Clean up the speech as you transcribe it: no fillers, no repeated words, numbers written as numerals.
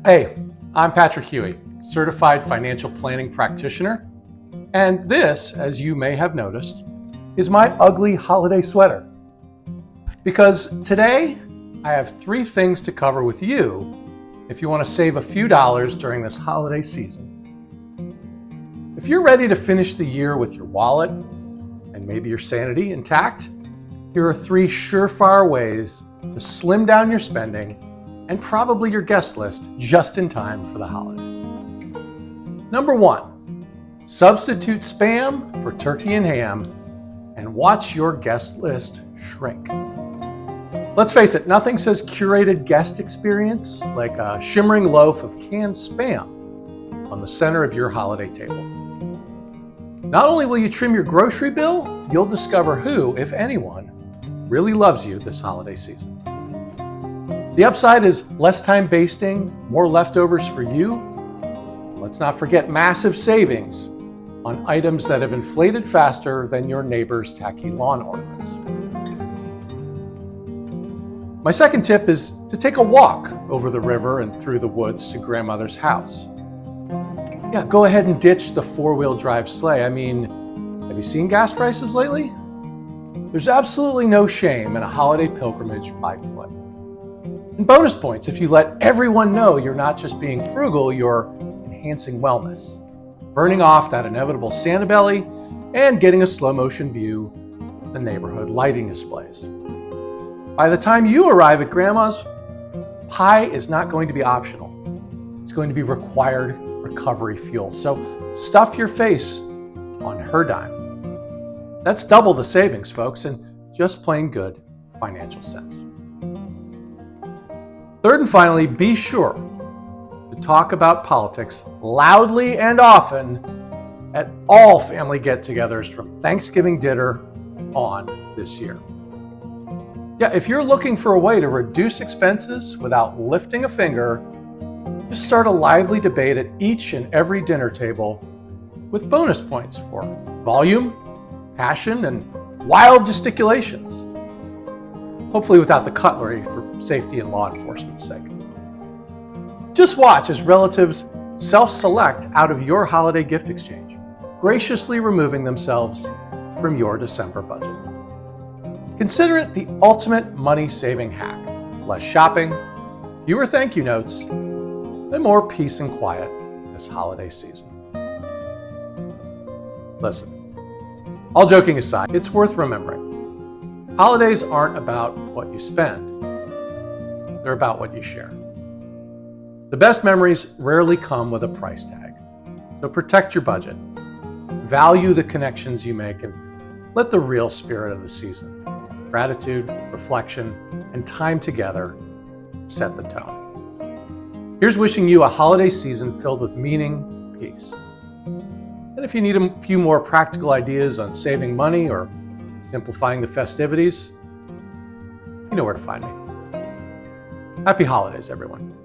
Hey, I'm Patrick Huey, certified financial planning practitioner, and this, as you may have noticed, is my ugly holiday sweater. Because today I have 3 things to cover with you if you want to save a few dollars during this holiday season. If you're ready to finish the year with your wallet and maybe your sanity intact, here are 3 surefire ways to slim down your spending and probably your guest list just in time for the holidays. Number 1, substitute Spam for turkey and ham and watch your guest list shrink. Let's face it, nothing says curated guest experience like a shimmering loaf of canned Spam on the center of your holiday table. Not only will you trim your grocery bill, you'll discover who, if anyone, really loves you this holiday season. The upside is less time basting, more leftovers for you. Let's not forget massive savings on items that have inflated faster than your neighbor's tacky lawn ornaments. My second tip is to take a walk over the river and through the woods to grandmother's house. Yeah, go ahead and ditch the 4-wheel drive sleigh. I mean, have you seen gas prices lately? There's absolutely no shame in a holiday pilgrimage by foot. And bonus points if you let everyone know you're not just being frugal, you're enhancing wellness, burning off that inevitable Santa belly, and getting a slow motion view of the neighborhood lighting displays. By the time you arrive at Grandma's, pie is not going to be optional. It's going to be required recovery fuel. So stuff your face on her dime. That's double the savings, folks, and just plain good financial sense. Third and finally, be sure to talk about politics loudly and often at all family get-togethers from Thanksgiving dinner on this year. Yeah, if you're looking for a way to reduce expenses without lifting a finger, just start a lively debate at each and every dinner table with bonus points for volume, passion, and wild gesticulations. Hopefully without the cutlery for safety and law enforcement's sake. Just watch as relatives self-select out of your holiday gift exchange, graciously removing themselves from your December budget. Consider it the ultimate money-saving hack. Less shopping, fewer thank you notes, and more peace and quiet this holiday season. Listen, all joking aside, it's worth remembering. Holidays aren't about what you spend. They're about what you share. The best memories rarely come with a price tag. So protect your budget. Value the connections you make and let the real spirit of the season, gratitude, reflection, and time together set the tone. Here's wishing you a holiday season filled with meaning, peace. And if you need a few more practical ideas on saving money or simplifying the festivities, you know where to find me. Happy holidays, everyone.